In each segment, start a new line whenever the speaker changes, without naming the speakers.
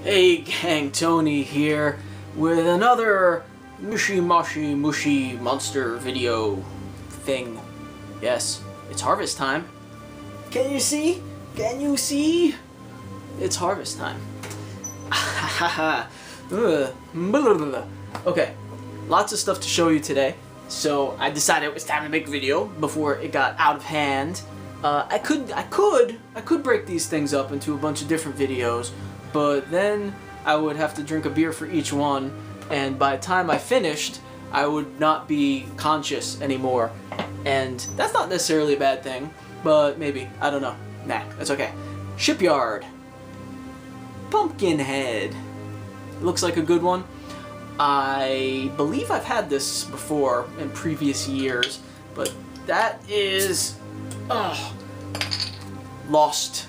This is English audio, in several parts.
Hey gang, Tony here with another mushy monster video thing. Yes, it's harvest time. Can you see? Can you see? It's harvest time. Okay, lots of stuff to show you today. So I decided it was time to make a video before it got out of hand. I could break these things up into a bunch of different videos, but then I would have to drink a beer for each one, and by the time I finished, I would not be conscious anymore. And that's not necessarily a bad thing, but maybe, I don't know. Nah, that's okay. Shipyard. Pumpkinhead. Looks like a good one. I believe I've had this before in previous years, but that is lost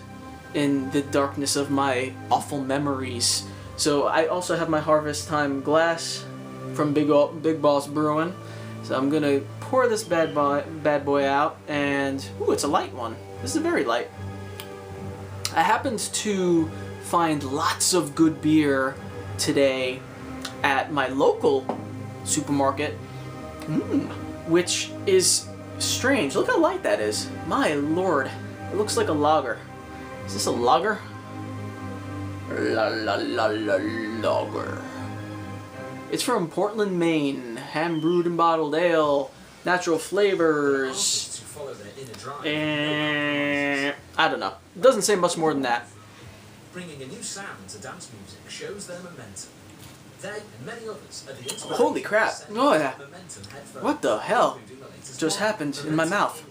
in the darkness of my awful memories. So I also have my Harvest Time glass from Big Boss Brewing. So I'm gonna pour this bad boy out, and ooh, it's a light one. This is very light. I happened to find lots of good beer today at my local supermarket, which is strange. Look how light that is. My lord, it looks like a lager. Is this a lager? Lager. It's from Portland, Maine. Hand brewed and bottled ale, natural flavors. And I don't know. It doesn't say much more than that.
Bringing a new sound to dance music shows their momentum. They and many others are the inspiration.
Holy crap! Oh yeah. What the hell just happened in my mouth?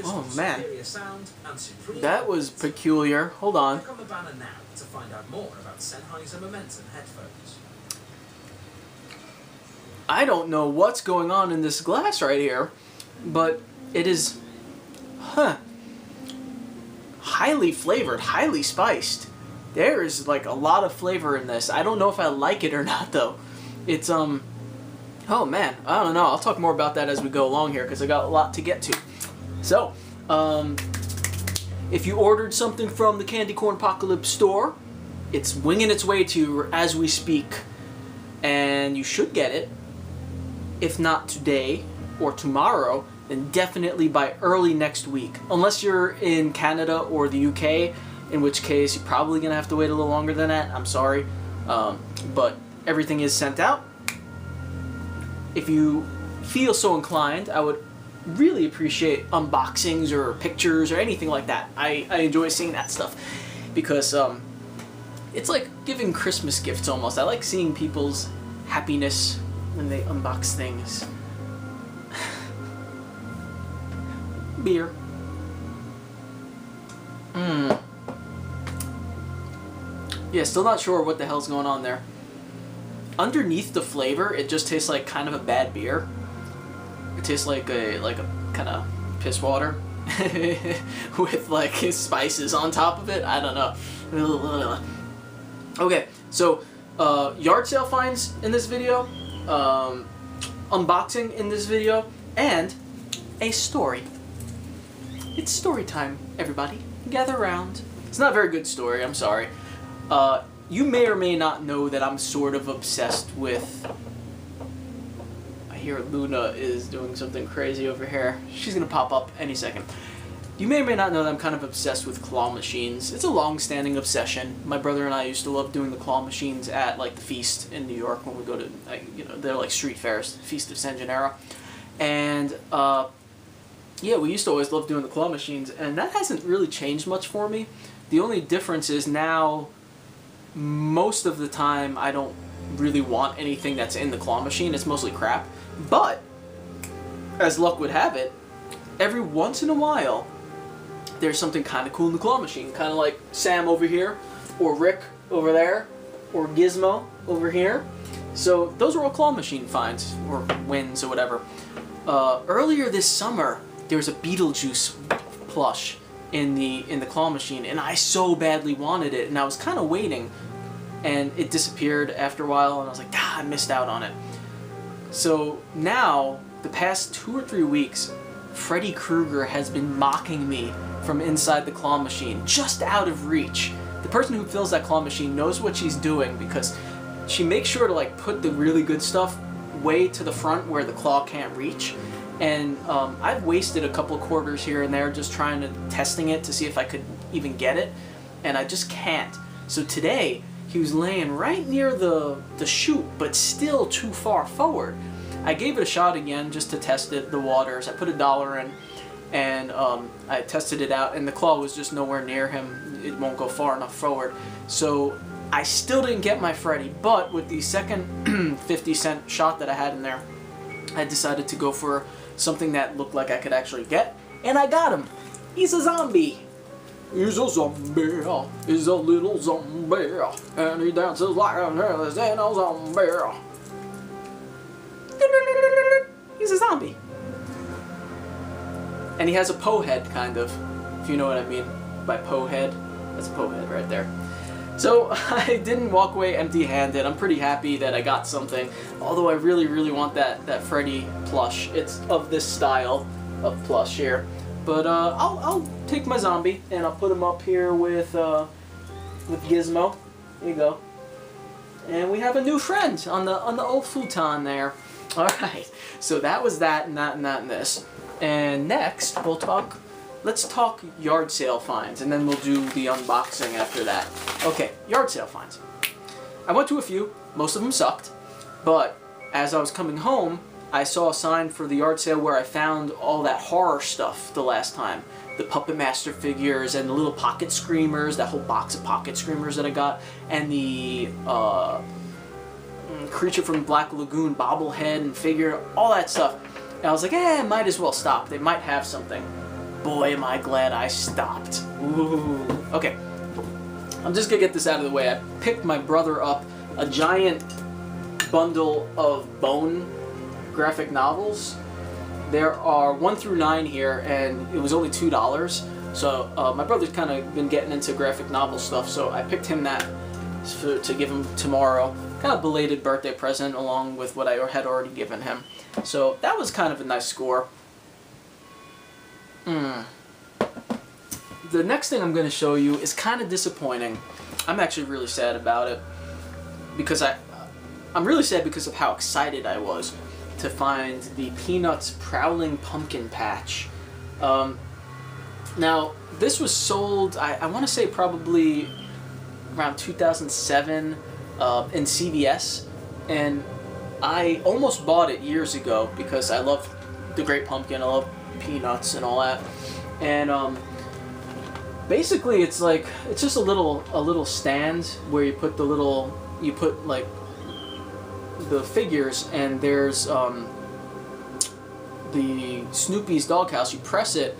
Oh man, that was peculiar. Hold on.
Click on the banner now to find out more about Sennheiser Momentum headphones.
I don't know what's going on in this glass right here, but it is, highly flavored, highly spiced. There is like a lot of flavor in this. I don't know if I like it or not though. It's oh man, I don't know. I'll talk more about that as we go along here because I got a lot to get to. So, if you ordered something from the Candy Corn Apocalypse store, it's winging its way to you as we speak, and you should get it. If not today or tomorrow, then definitely by early next week. Unless you're in Canada or the UK, in which case you're probably going to have to wait a little longer than that. I'm sorry. But everything is sent out. If you feel so inclined, I would really appreciate unboxings or pictures or anything like that. I enjoy seeing that stuff because it's like giving Christmas gifts almost. I like seeing people's happiness when they unbox things. Beer. Yeah, still not sure what the hell's going on there. Underneath the flavor, it just tastes like kind of a bad beer. It tastes like a kind of piss water with like spices on top of it. I don't know. Okay, so yard sale finds in this video, unboxing in this video, and a story. It's story time, everybody. Gather around. It's not a very good story, I'm sorry. You may or may not know that I'm sort of obsessed with... I hear Luna is doing something crazy over here. She's gonna pop up any second. You may or may not know that I'm kind of obsessed with claw machines. It's a long-standing obsession. My brother and I used to love doing the claw machines at like the Feast in New York when we go to, they're like street fairs, Feast of San Gennaro. And yeah, we used to always love doing the claw machines, and that hasn't really changed much for me. The only difference is now, most of the time, I don't really want anything that's in the claw machine. It's mostly crap. But, as luck would have it, every once in a while, there's something kind of cool in the claw machine. Kind of like Sam over here, or Rick over there, or Gizmo over here. So, those are all claw machine finds, or wins, or whatever. Earlier this summer, there was a Beetlejuice plush in the claw machine, and I so badly wanted it, and I was kind of waiting, and it disappeared after a while, and I was like, I missed out on it. So now, the past 2 or 3 weeks, Freddy Krueger has been mocking me from inside the claw machine, just out of reach, the person who fills that claw machine knows what she's doing, because she makes sure to like put the really good stuff way to the front where the claw can't reach. And I've wasted a couple of quarters here and there just trying to testing it to see if I could even get it, and I just can't. So today he was laying right near the chute, but still too far forward. I gave it a shot again just to test it, the waters. I put $1 in, and I tested it out, and the claw was just nowhere near him. It won't go far enough forward. So I still didn't get my Freddy, but with the second 50-cent shot that I had in there, I decided to go for something that looked like I could actually get, and I got him. He's a zombie. He's a zombie. He's a little zombie, and he dances like a zombie. He's a zombie. And he has a Poe head, kind of, if you know what I mean by Poe head. That's a Poe head right there. So I didn't walk away empty-handed. I'm pretty happy that I got something, although I really, really want that Freddy plush. It's of this style of plush here. But I'll take my zombie and I'll put him up here with Gizmo. There you go. And we have a new friend on the old futon there. All right. So that was that and that and that and this. And next let's talk yard sale finds, and then we'll do the unboxing after that. Okay, yard sale finds. I went to a few. Most of them sucked. But as I was coming home, I saw a sign for the yard sale where I found all that horror stuff the last time. The Puppet Master figures and the little pocket screamers, that whole box of pocket screamers that I got, and the Creature from Black Lagoon bobblehead and figure, all that stuff. And I was like, might as well stop. They might have something. Boy, am I glad I stopped. Ooh. Okay, I'm just gonna get this out of the way. I picked my brother up a giant bundle of Bone graphic novels. There are 1 through 9 here, and it was only $2. So my brother's kind of been getting into graphic novel stuff, so I picked him that to give him tomorrow. Kind of belated birthday present along with what I had already given him. So that was kind of a nice score. The next thing I'm going to show you is kind of disappointing. I'm actually really sad about it, because I'm really sad because of how excited I was to find the Peanuts Prowling Pumpkin Patch. Now, this was sold, I want to say probably around 2007 in CVS, and I almost bought it years ago because I love the Great Pumpkin, I love Peanuts and all that. And basically it's just a little stand where you put like the figures, and there's the Snoopy's doghouse. You press it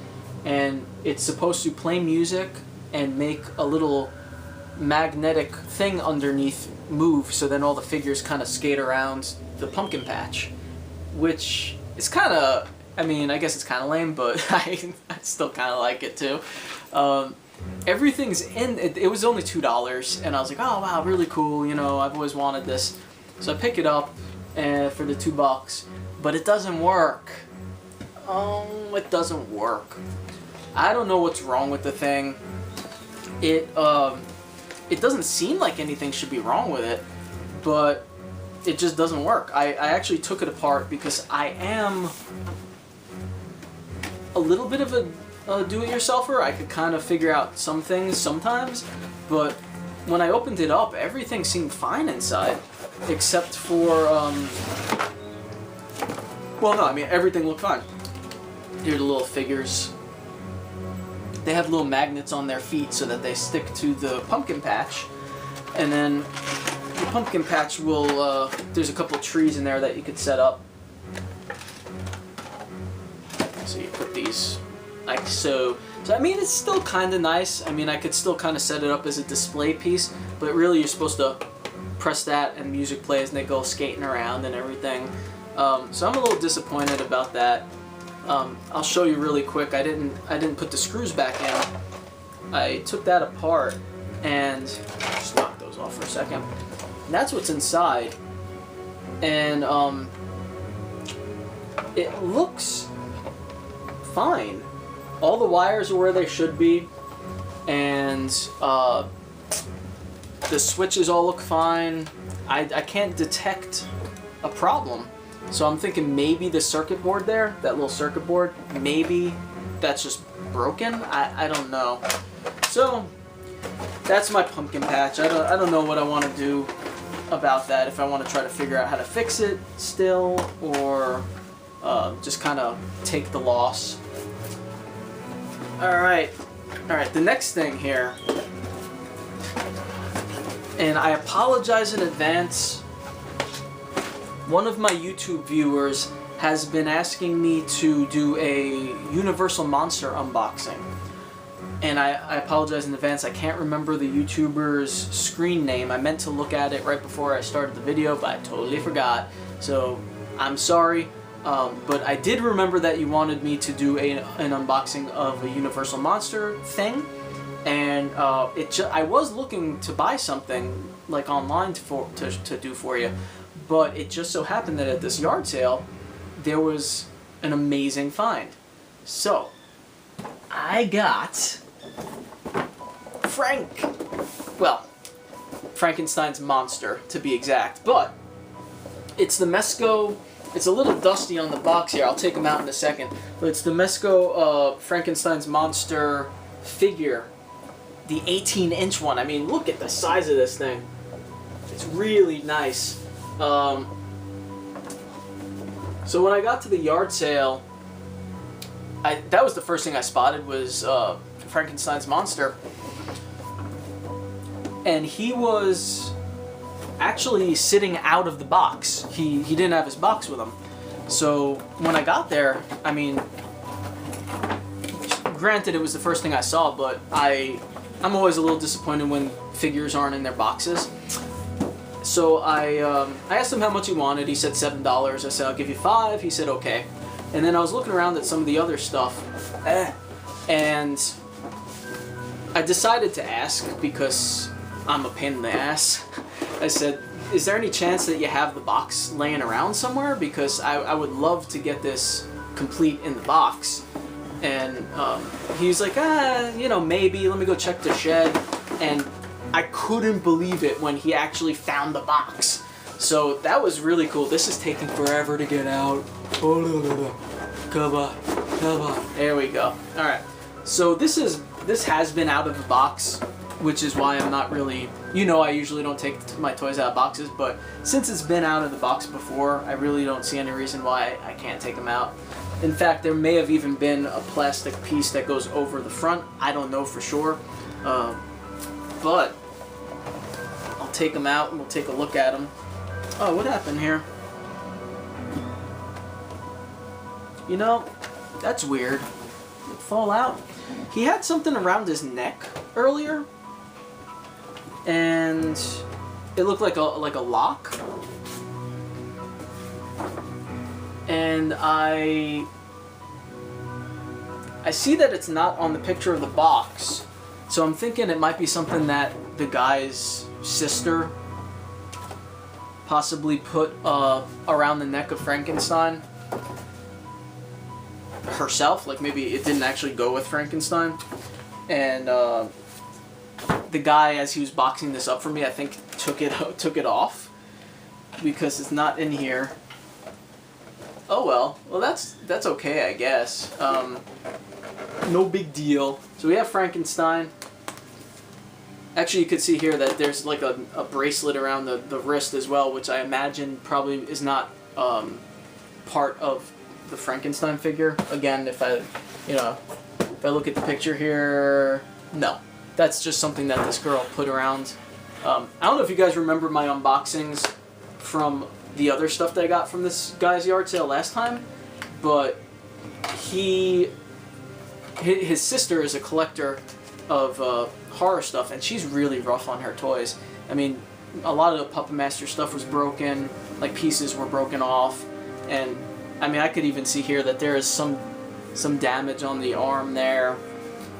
and it's supposed to play music and make a little magnetic thing underneath move, so then all the figures kind of skate around the pumpkin patch, which is kind of, I mean, I guess it's kind of lame, but I still kind of like it too. Everything's in it. It was only $2, and I was like, oh wow, really cool, you know, I've always wanted this. So I pick it up for the $2, but it doesn't work. It doesn't work. I don't know what's wrong with the thing. It doesn't seem like anything should be wrong with it, but it just doesn't work. I actually took it apart because I am a little bit of a do-it-yourselfer. I could kind of figure out some things sometimes, but when I opened it up, everything seemed fine inside, except for, well, no, I mean, everything looked fine. Here are the little figures. They have little magnets on their feet so that they stick to the pumpkin patch, and then the pumpkin patch will, there's a couple trees in there that you could set up. So you put these like so. So I mean, it's still kind of nice. I mean, I could still kind of set it up as a display piece, but really you're supposed to press that and music plays and they go skating around and everything. So I'm a little disappointed about that. I'll show you really quick. I didn't put the screws back in. I took that apart and just knock those off for a second. And that's what's inside, and it looks fine. All the wires are where they should be, and The switches all look fine. I can't detect a problem. So I'm thinking maybe the circuit board there, that little circuit board, maybe that's just broken. I don't know. So that's my pumpkin patch. I don't know what I want to do about that. If I want to try to figure out how to fix it still, or just kind of take the loss. All right. The next thing here, and I apologize in advance. One of my YouTube viewers has been asking me to do a Universal Monster unboxing. And I apologize in advance, I can't remember the YouTuber's screen name. I meant to look at it right before I started the video, but I totally forgot. So, I'm sorry. But I did remember that you wanted me to do an unboxing of a Universal Monster thing. And I was looking to buy something like online to do for you. But it just so happened that at this yard sale, there was an amazing find. So, I got Frankenstein's monster, to be exact. But it's the Mesco. It's a little dusty on the box here. I'll take them out in a second. But it's the Mesco Frankenstein's monster figure, the 18-inch one. I mean, look at the size of this thing. It's really nice. So when I got to the yard sale, that was the first thing I spotted was Frankenstein's monster. And he was actually sitting out of the box. He didn't have his box with him. So when I got there, I mean, granted it was the first thing I saw, but I'm always a little disappointed when figures aren't in their boxes. So I asked him how much he wanted. He said $7. I said, I'll give you $5. He said, okay. And then I was looking around at some of the other stuff, and I decided to ask because I'm a pain in the ass. I said, is there any chance that you have the box laying around somewhere? Because I would love to get this complete in the box. And he was like, maybe, let me go check the shed. And I couldn't believe it when he actually found the box. So that was really cool. This is taking forever to get out. Come on. There we go. Alright. So this has been out of the box, which is why I'm not really, I usually don't take my toys out of boxes, but since it's been out of the box before, I really don't see any reason why I can't take them out. In fact, there may have even been a plastic piece that goes over the front. I don't know for sure. But I'll take them out and we'll take a look at them. Oh, what happened here? That's weird. Did it fall out? He had something around his neck earlier, and it looked like a lock. And I see that it's not on the picture of the box, so I'm thinking it might be something that the guy's sister possibly put around the neck of Frankenstein herself. Like maybe it didn't actually go with Frankenstein, and the guy, as he was boxing this up for me, I think took it off because it's not in here. Oh well, that's okay, I guess. No big deal. So we have Frankenstein. Actually, you could see here that there's like a bracelet around the wrist as well, which I imagine probably is not part of the Frankenstein figure. Again, if I look at the picture here, no. That's just something that this girl put around. I don't know if you guys remember my unboxings from the other stuff that I got from this guy's yard sale last time, but his sister is a collector of horror stuff, and she's really rough on her toys. I mean, a lot of the Puppet Master stuff was broken, like pieces were broken off, and I mean, I could even see here that there is some damage on the arm there.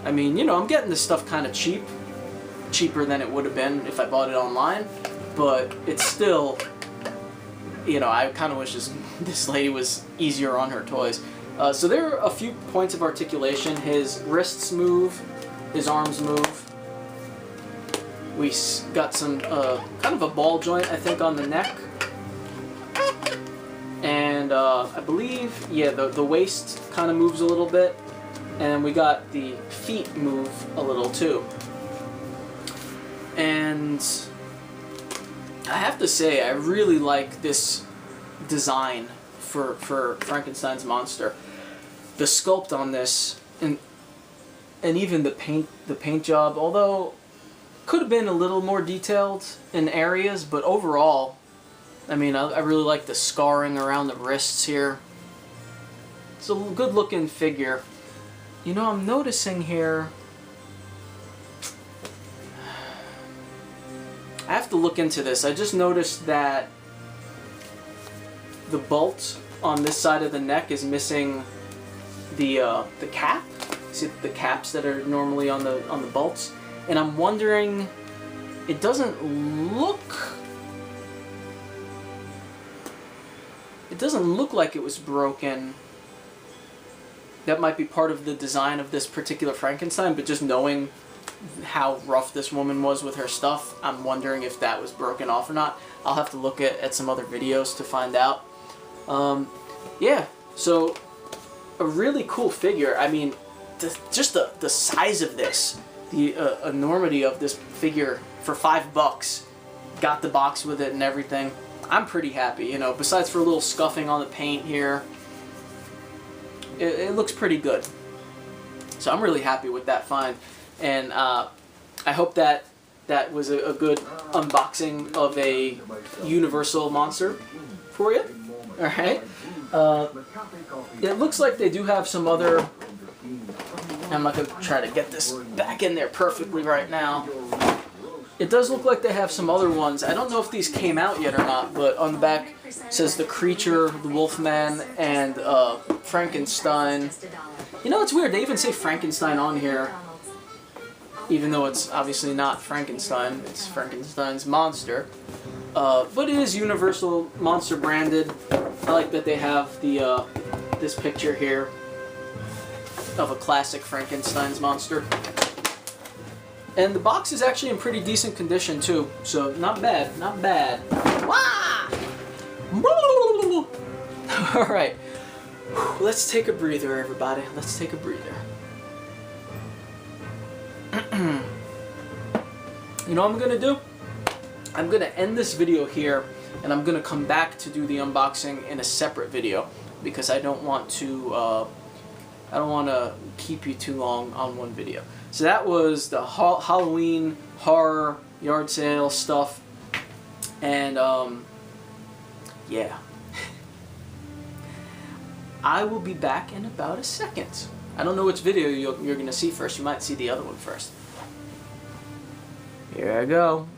I mean, I'm getting this stuff kind of cheaper than it would have been if I bought it online, but it's still, I kind of wish this lady was easier on her toys. So there are a few points of articulation. His wrists move, his arms move, We got some kind of a ball joint, I think, on the neck. And I believe, yeah, the waist kind of moves a little bit. And we got the feet move a little too. And I have to say, I really like this design for Frankenstein's monster. The sculpt on this, and even the paint job, although could have been a little more detailed in areas, but overall, I mean, I really like the scarring around the wrists here. It's a good looking figure. You know, I'm noticing here, I have to look into this. I just noticed that the bolt on this side of the neck is missing the cap. See the caps that are normally on the bolts, and I'm wondering, it doesn't look like it was broken. That might be part of the design of this particular Frankenstein, but just knowing how rough this woman was with her stuff, I'm wondering if that was broken off or not. I'll have to look at some other videos to find out. Yeah, so a really cool figure. I mean, just the size of this, the enormity of this figure for $5. Got the box with it and everything. I'm pretty happy, you know, besides for a little scuffing on the paint here. It looks pretty good. So I'm really happy with that find. And I hope that was a good unboxing of a Universal monster for you. Alright. It looks like they do have some other... I'm not going to try to get this back in there perfectly right now. It does look like they have some other ones. I don't know if these came out yet or not, but on the back it says the Creature, the Wolfman, and Frankenstein. You know, it's weird. They even say Frankenstein on here, even though it's obviously not Frankenstein. It's Frankenstein's monster. But it is Universal Monster branded. I like that they have the this picture here of a classic Frankenstein's monster. And the box is actually in pretty decent condition too, so not bad, not bad. Alright, let's take a breather, everybody. Let's take a breather. You know what I'm going to do? I'm going to end this video here, and I'm going to come back to do the unboxing in a separate video, because I don't want to keep you too long on one video. So that was the Halloween horror yard sale stuff, and yeah. I will be back in about a second. I don't know which video you're going to see first. You might see the other one first. Here I go.